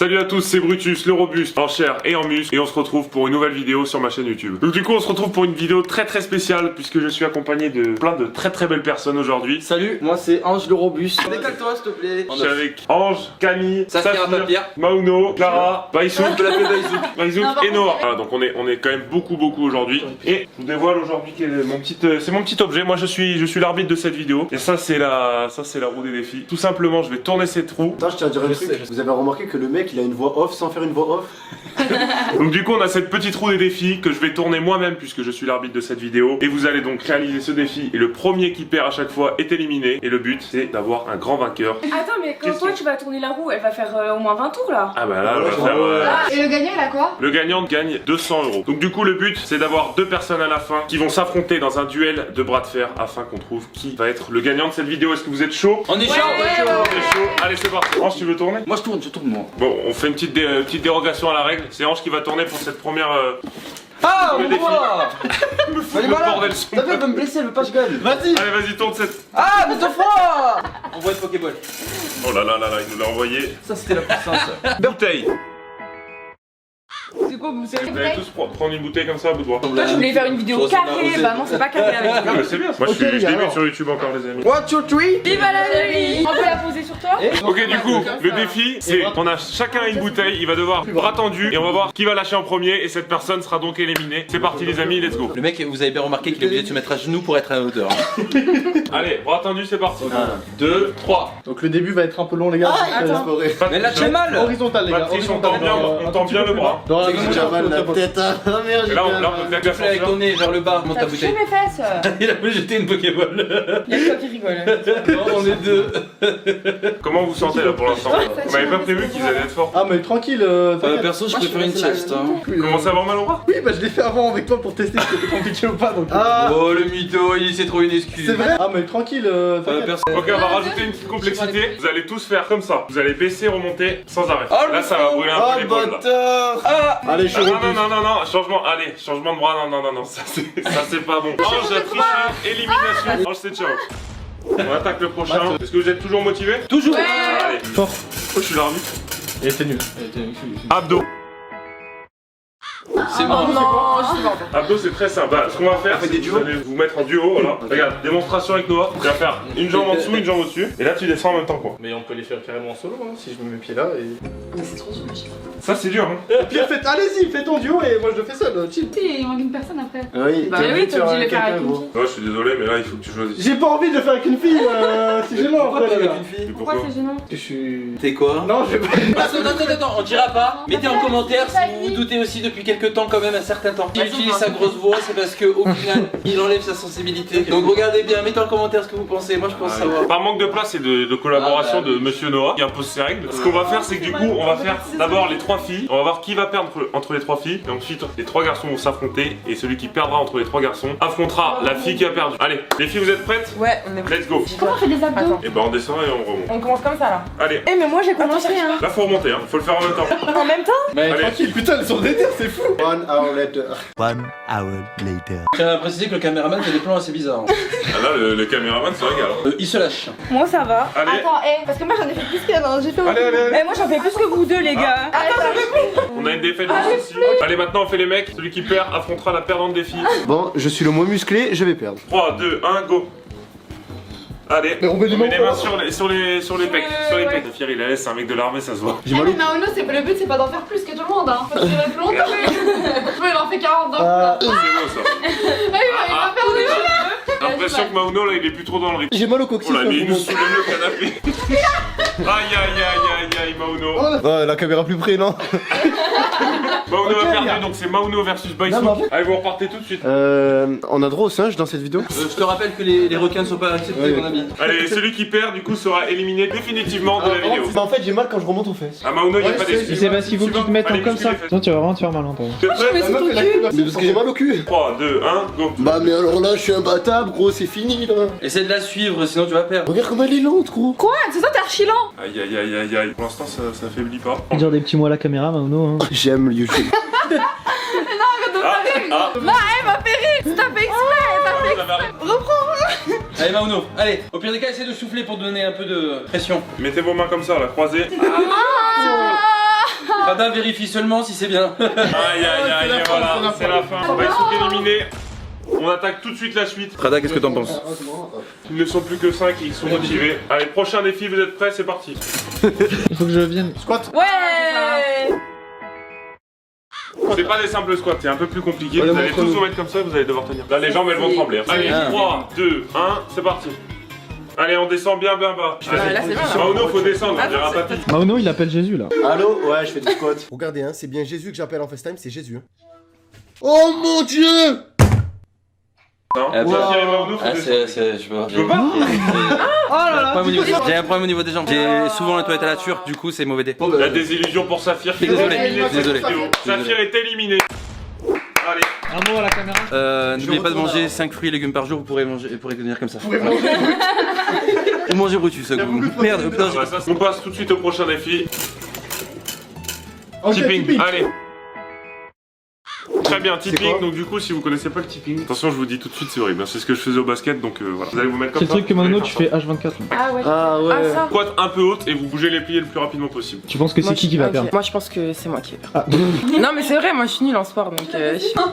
Salut à tous, c'est Brutus, le robuste, en chair et en muscle, et on se retrouve pour une nouvelle vidéo sur ma chaîne YouTube. Donc du coup on se retrouve pour une vidéo très spéciale, puisque je suis accompagné de plein de très belles personnes aujourd'hui. Salut, moi c'est Ange le robuste. Décale-toi s'il te plaît. Je suis avec Ange, Camille, Saphir, Mauno, Clara, Baïsouk, on peut l'appeler Baïsouk. Baïsouk et Noah. Voilà, donc on est quand même beaucoup aujourd'hui. Et je vous dévoile aujourd'hui quel est c'est mon petit objet. Moi je suis l'arbitre de cette vidéo. Et ça c'est la roue des défis. Tout simplement je vais tourner cette roue. Attends, je tiens à dire un truc. Vous avez remarqué que le mec il a une voix off sans faire une voix off? Donc du coup on a cette petite roue des défis que je vais tourner moi-même puisque je suis l'arbitre de cette vidéo. Et vous allez donc réaliser ce défi. Et le premier qui perd à chaque fois est éliminé. Et le but c'est d'avoir un grand vainqueur. Attends, mais quand toi tu vas tourner la roue, elle va faire au moins 20 tours là. Ah bah là on va faire... Et le gagnant il a quoi? Le gagnant gagne 200 €. Donc du coup le but c'est d'avoir deux personnes à la fin qui vont s'affronter dans un duel de bras de fer afin qu'on trouve qui va être le gagnant de cette vidéo. Est-ce que vous êtes chaud? On est chaud, On est chaud. Allez c'est parti. Ange tu veux tourner? Moi je tourne moi. Bon on fait une petite dérogation à la règle. C'est Ange qui va tourner pour cette première... Ah le on défi. voit. Me fout Elle est le malade. bordel T'as vu, elle va me blesser, elle veut pas que je gagne. Vas-y. Allez vas-y tourne cette... Ah mais t'as froid. On voit une Pokéball. Oh là, il nous l'a envoyé. Ça c'était la puissance. Bouteille. C'est quoi vous Vous allez tous prendre une bouteille comme ça à bout de bras. Toi tu voulais faire une vidéo carrée, bah non c'est pas carré avec Non mais c'est bien. Moi je débute sur YouTube encore les amis. 1, 2, 3. Viva la vie. On peut la poser sur toi? Ok du coup le défi c'est on a chacun une bouteille, il va devoir bras tendu et on va voir qui va lâcher en premier et cette personne sera donc éliminée. C'est parti les amis, let's go. Le mec, vous avez bien remarqué qu'il est obligé de se mettre à genoux pour être à la hauteur. Allez, bras tendu c'est parti. 1, 2, 3. Donc le début va être un peu long les gars. attends. Mais là tu es mal. Horizontal les Pas gars. de triche, on tend bien le bras. Dans la C'est que j'ai mal la tête. Oh merde, Et là on peut faire Tu fais avec ton nez vers le bas, monte T'as ta touché bouteille. mes fesses. Il a voulu jeter une Pokéball. Y'a que toi qui rigole. Non, on est deux. Comment vous sentez là pour l'instant? Vous m'avez pas prévu qu'ils allaient être forts. Ah mais tranquille. Perso, je préfère une sieste. Comment ça va mal au bras? Oui bah je l'ai fait avant avec toi pour tester si c'était compliqué ou pas donc. Oh le mytho, il s'est trouvé une excuse. C'est vrai. Ah mais tranquille. Perso. Ok on va rajouter une petite complexité. Vous allez tous faire comme ça. Vous allez baisser, remonter sans arrêt. Oh, Là ça va brûler un peu les balles là. Allez je suis Non, changement, allez, changement de bras, non, ça c'est pas bon. Ange a triché, élimination. Ange c'est ciao. On attaque le prochain. Est-ce que vous êtes toujours motivé? Toujours. Allez. fort. Oh, je suis l'arbitre. Et c'est nul. Abdos. C'est Oh bon. non, je suis mort. Abdos c'est très simple. Bah, ce qu'on va faire, c'est que vous allez vous mettre en duo, voilà. Regarde, démonstration avec Noah. Tu vas faire une jambe en dessous, une jambe au-dessus. Et là tu descends en même temps quoi. Mais on peut les faire carrément en solo hein, si je me mets pied là et. Mais c'est trop dur, Ça c'est dur hein. Au pire faites, allez-y, fais ton duo et moi je le fais seul, chill. il manque une personne après. Oui, Bah oui, t'es obligé de le faire avec une fille. Ouais, je suis désolé, mais là il faut que tu choisisses. J'ai pas envie de le faire avec une fille, c'est gênant après les gars. Et Pourquoi c'est gênant? Je suis. T'es quoi? Non, je vais pas. Attends, on dira pas. Mettez en commentaire si vous vous doutez aussi depuis quelques temps, quand même, un certain temps. S'il utilise sa grosse voix, c'est parce qu'au final, il enlève sa sensibilité. Donc regardez bien, mettez en commentaire ce que vous pensez. Moi, je pense savoir. Par manque de place et de collaboration de Monsieur Noah qui impose ses règles, ce qu'on va faire c'est que du coup on va faire d'abord les trois filles, on va voir qui va perdre entre les trois filles, et ensuite les trois garçons vont s'affronter et celui qui perdra entre les trois garçons affrontera la fille qui a perdu. Allez, les filles vous êtes prêtes? Ouais, on est prêts. Let's go. Comment on fait des abdos? Et ben on descend et on remonte. On commence comme ça là. Allez, Eh mais moi j'ai commencé hein. là faut remonter, hein. Faut le faire en même temps. En même temps? Mais Allez. tranquille, putain, elles sont déter, c'est fou. 1 hour later. 1 hour later. Je tiens à préciser que le caméraman fait des plans assez bizarres. Ah là le caméraman se régale. Hein. Il se lâche. Moi ça va. Allez. Attends, parce que moi j'en ai fait plus que j'ai fait. Allez. Eh moi j'en fais plus que vous deux les gars. Attends, j'en fais plus. On a une défaite juste ici. Allez maintenant on fait les mecs, celui qui perd affrontera la perdante des filles. Bon, je suis le moins musclé, je vais perdre. 3, 2, 1, go. Allez, Mais on met les met les mains mains sur les pecs, sur les pecs. Fier il a laissé, c'est un mec de l'armée, ça se voit. J'ai mal au. Maono, le but c'est pas d'en faire plus que tout le monde, hein. Faut que tu restes longtemps. Il en fait 40 donc. C'est beau ça. Il va faire des choses. J'ai l'impression que Mauno là il est plus trop dans le rythme. J'ai mal au coccyx. Oh là, mais il nous ça soulève le canapé. Aïe, Mauno. remonte. Ouais, la caméra plus près, non? Mauno Ok, a perdu, gars. donc c'est Mauno versus Baïsouk. Non, mais en fait- Allez, vous repartez tout de suite. On a droit aux singes dans cette vidéo? Je te rappelle que les requins ne sont pas acceptés, Ouais. mon ami. Allez, celui qui perd du coup sera éliminé définitivement de la vidéo. Bah en fait j'ai mal quand je remonte aux fesses. Ah Mauno, il n'y a Ouais, pas c'est- d'excuse. C'est parce qu'il faut Tu qu'ils vas te mettent pas les comme muscler ça. les fesses. Sinon tu vas vraiment te faire mal en toi. T'es prêt? Mais parce que j'ai mal au cul. 3, 2, 1, go. Bah mais alors là je suis imbattable gros, c'est fini là. Essaie de la suivre, sinon tu vas perdre. Regarde comme elle est lente gros. Quoi? C'est ça t'es archi lent. Aïe. Pour l'instant, ça affaiblit pas. Dire des petits mots à la caméra, Mauno. Hein. J'aime YouTube. Non, elle m'a fait rire. T'as fait exprès. T'as fait exprès. Allez, Mauno, allez. Au pire des cas, essaie de souffler pour donner un peu de pression. Mettez vos mains comme ça, là, croisées. Prada vérifie seulement si c'est bien. Aïe aïe aïe, voilà, c'est la fin. Bah, ils sont éliminés. On attaque tout de suite la suite. Prada, qu'est-ce que t'en penses? Ils ne sont plus que 5 et ils sont motivés. Allez, prochain défi, vous êtes prêts? C'est parti. Il faut que je vienne. Squat. Ouais. C'est pas des simples squats, c'est un peu plus compliqué. Vous allez tous vous mettre comme ça, vous allez devoir tenir. Là, les jambes elles vont trembler. Allez, 3, 2, 1, c'est parti. Allez, on descend bien bas. Là, c'est bien. Mauno, faut descendre, on dira pas pire. Mauno, il appelle Jésus là. Allô? Ouais, je fais du squat. Regardez, hein, c'est bien Jésus que j'appelle en FaceTime, c'est Jésus. Hein. Oh mon Dieu! Non, Zafir et Mauno, faut descendre. Je sais pas. Tu peux pas? Oh là là. J'ai un problème au niveau des jambes. J'ai souvent les toilettes à la turque, du coup c'est mauvais dé. Il y a des illusions pour Zafir qui est Désolé, éliminé. désolé. Zafir est éliminé. Allez. Un mot à la caméra. N'oubliez pas de manger 5 fruits et légumes par jour, vous pourrez tenir comme ça. Ou manger Brutus, ça goût. Merde, putain, Ah bah ça, on passe tout de suite au prochain défi. Tipping, allez. Très bien, tipping, donc du coup si vous connaissez pas le tipping, attention je vous dis tout de suite c'est horrible, c'est ce que je faisais au basket donc voilà. Vous allez vous mettre comme C'est ça. le truc que vous allez Mauno faire tu ça. fais H24 là. Ah ouais. Ah ouais. Ah ça. Squat un peu haute et vous bougez les pliés le plus rapidement possible. Tu penses que c'est qui va perdre? Moi je pense que c'est moi qui vais perdre. Ah. Non mais c'est vrai, moi je suis nulle en sport donc.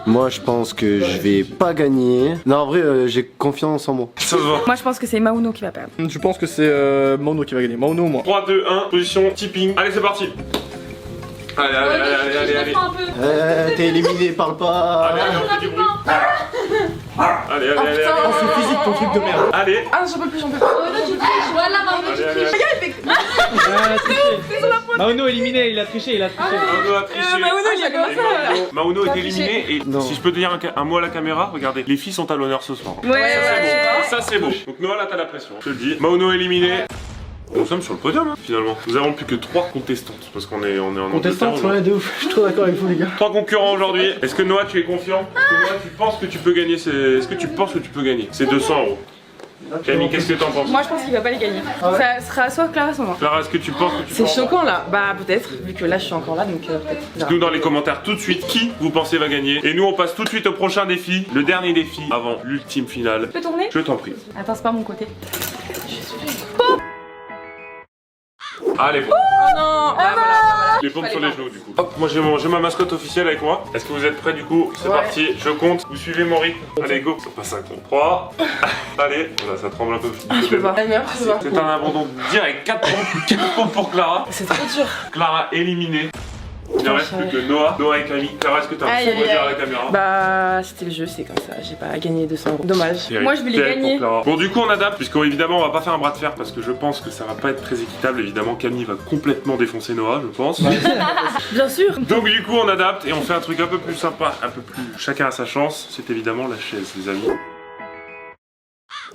Moi, je pense que je vais pas gagner. Non, en vrai, j'ai confiance en moi. Ça se voit. Moi je pense que c'est Mauno qui va perdre. Je pense que c'est Mauno qui va gagner. Mauno ou moi. 3, 2, 1, position tipping. Allez c'est parti. Allez. T'es éliminé, parle pas. Allez, on fait du bruit. Allez. Oh, c'est physique ton truc de merde. Allez. Ah j'en peux plus. Voilà Mauno tu Allez. triches. Ah, triché. Mauno éliminé, il a triché. Mauno a triché. Mauno il a commencé. Mauno T'as est éliminé et Non. si je peux te dire un mot à la caméra, regardez, les filles sont à l'honneur ce soir. Ouais. Ça c'est beau. Donc Noah là t'as la pression. Je te le dis. Mauno éliminé. Nous sommes sur le podium hein, finalement. Nous avons plus que 3 contestantes parce qu'on est en Contestante, Angleterre, ouais, de ouf. Je suis trop d'accord avec vous, les gars. 3 concurrents aujourd'hui. Est-ce que Noah tu es confiant? Est-ce que Noah tu penses que tu peux gagner Est-ce que tu penses que tu peux gagner ces 200 €? Camille, qu'est-ce que t'en penses? Moi je pense qu'il va pas les gagner. Ça sera soit Clara soit moi. Clara, est-ce que tu penses que tu peux? C'est choquant là. Bah peut-être, vu que là je suis encore là donc peut-être. Dites-nous dans les commentaires tout de suite qui vous pensez va gagner. Et nous on passe tout de suite au prochain défi. Le dernier défi avant l'ultime finale. Tu peux tourner? Je t'en prie. Attends, c'est pas mon côté. Allez, Oh non. Bah voilà. les paumes sur les genoux du coup. Hop, moi j'ai ma mascotte officielle avec moi. Est-ce que vous êtes prêts du coup? C'est parti, je compte. Vous suivez mon rythme. Allez go. C'est pas 5 tours. 3. Allez, voilà, ça tremble un peu. Je peux pas. C'est un abandon direct. 4 pompes pour Clara. C'est trop dur. Clara éliminée. Il ne reste plus que Noah et Camille. Clara, est-ce que tu as un Aïe, petit mot à aïe, dire à la aïe. caméra? Bah c'était le jeu, c'est comme ça. J'ai pas gagné 200 €. Dommage. Terrible. Moi je vais les Terrible pour gagner. Clara. Bon du coup on adapte puisque évidemment on va pas faire un bras de fer parce que je pense que ça va pas être très équitable. Évidemment Camille va complètement défoncer Noah je pense. Bien sûr. Donc du coup on adapte et on fait un truc un peu plus sympa, un peu plus chacun a sa chance. C'est évidemment la chaise les amis.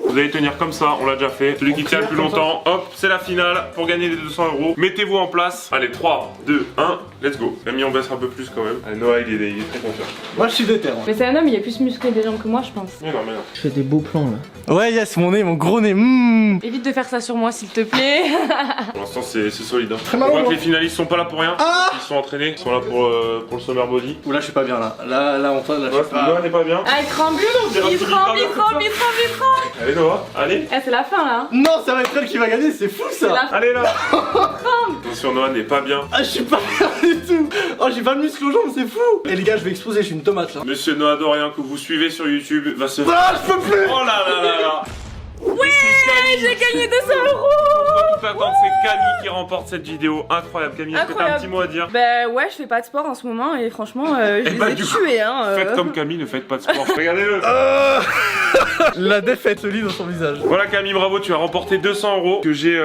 Vous allez tenir comme ça, on l'a déjà fait. Celui qui tient le plus longtemps, hop, c'est la finale pour gagner les 200 €. Mettez-vous en place. Allez, 3, 2, 1, let's go. Camille, on baisse un peu plus quand même. Allez, Noah, il est très confiant. Moi, je suis déter. Mais c'est un homme, il est plus musclé des jambes que moi, je pense. Mais non. Je fais des beaux plans là. Ouais, yes, mon nez, mon gros nez. Évite de faire ça sur moi, s'il te plaît. Pour l'instant, c'est solide. Hein. Très On malin, voit que moi. les finalistes sont pas là pour rien. Ils sont entraînés, ils sont là pour le summer body. Ou là, je suis pas bien là. Là, Antoine, là, je Ouais, suis pas. Noah n'est pas bien. Ah, il tremble. Il tremble. Allez, Noah, allez. Eh, c'est la fin là. Non, ça va être elle qui va gagner, c'est fou C'est ça. la fin. Allez là. Attention, Noah n'est pas bien. Ah, je suis pas bien du tout. Oh, j'ai pas le muscle aux jambes, c'est fou. Et les gars, je vais exploser, je suis une tomate là. Monsieur Noah Dorian que vous suivez sur YouTube va se... Ah, je peux plus. Oh là là là là. Ouais, j'ai gagné 200 €. Contre toute attente, c'est Camille qui remporte cette vidéo. Incroyable. Camille, est-ce que t'as un petit mot à dire? Bah ouais, je fais pas de sport en ce moment et franchement, je Eh bah, les ai du coup, tués hein. Faites comme Camille, ne faites pas de sport. Regardez-le. La défaite se lit dans son visage. Voilà Camille, bravo, tu as remporté 200 € que j'ai...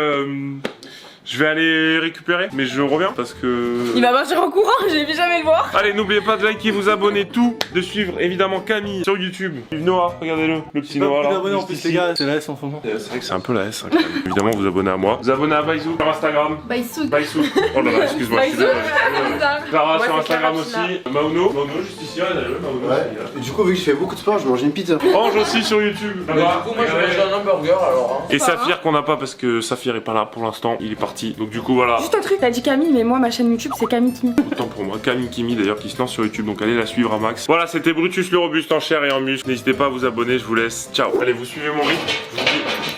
Je vais aller récupérer, mais je reviens parce que... Il va partir en courant, j'ai vu jamais le voir. Allez, n'oubliez pas de liker, vous abonner, tout, de suivre évidemment Camille sur YouTube. Noah, regardez-le, le petit Noah là. En juste plus, ici. les gars, c'est la S en ce moment. C'est vrai que c'est un peu la S. Hein, quand même. Évidemment, vous abonnez à moi. Vous abonnez à Baizou sur Instagram. Baïsouk. Baizou. Oh là là, excuse-moi. je suis Baizou. désolé. Clara Moi, sur c'est Instagram Clara aussi. Mauno juste ici, regardez-le, Mauno. Ouais. Et du coup, vu que je fais beaucoup de sport, je mange une pizza. Ange aussi sur YouTube. Du coup, moi je vais manger un hamburger alors. Et Saphir qu'on n'a pas parce que Saphir est pas là pour l'instant, il est parti. Donc du coup voilà, Juste un truc, t'as dit Camille, mais moi ma chaîne YouTube c'est Camille Kimi. autant pour moi. Camille Kimi d'ailleurs qui se lance sur YouTube, donc allez la suivre à max. Voilà, c'était Brutus le robuste en chair et en muscle. N'hésitez pas à vous abonner, je vous laisse. Ciao. Allez, vous suivez mon rythme. Je vous dis...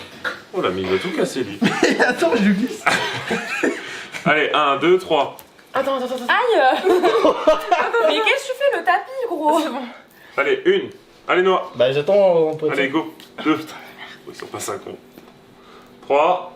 Oh là, mais il va tout casser lui. Attends, je lui glisse. Allez, 1, 2, 3. Attends. Aïe. Mais qu'est-ce que tu fais le tapis, gros? C'est bon. Allez, une. Allez, Noah. Bah j'attends, on peut. Allez, go. 2. Ils sont pas 5 cons. 3.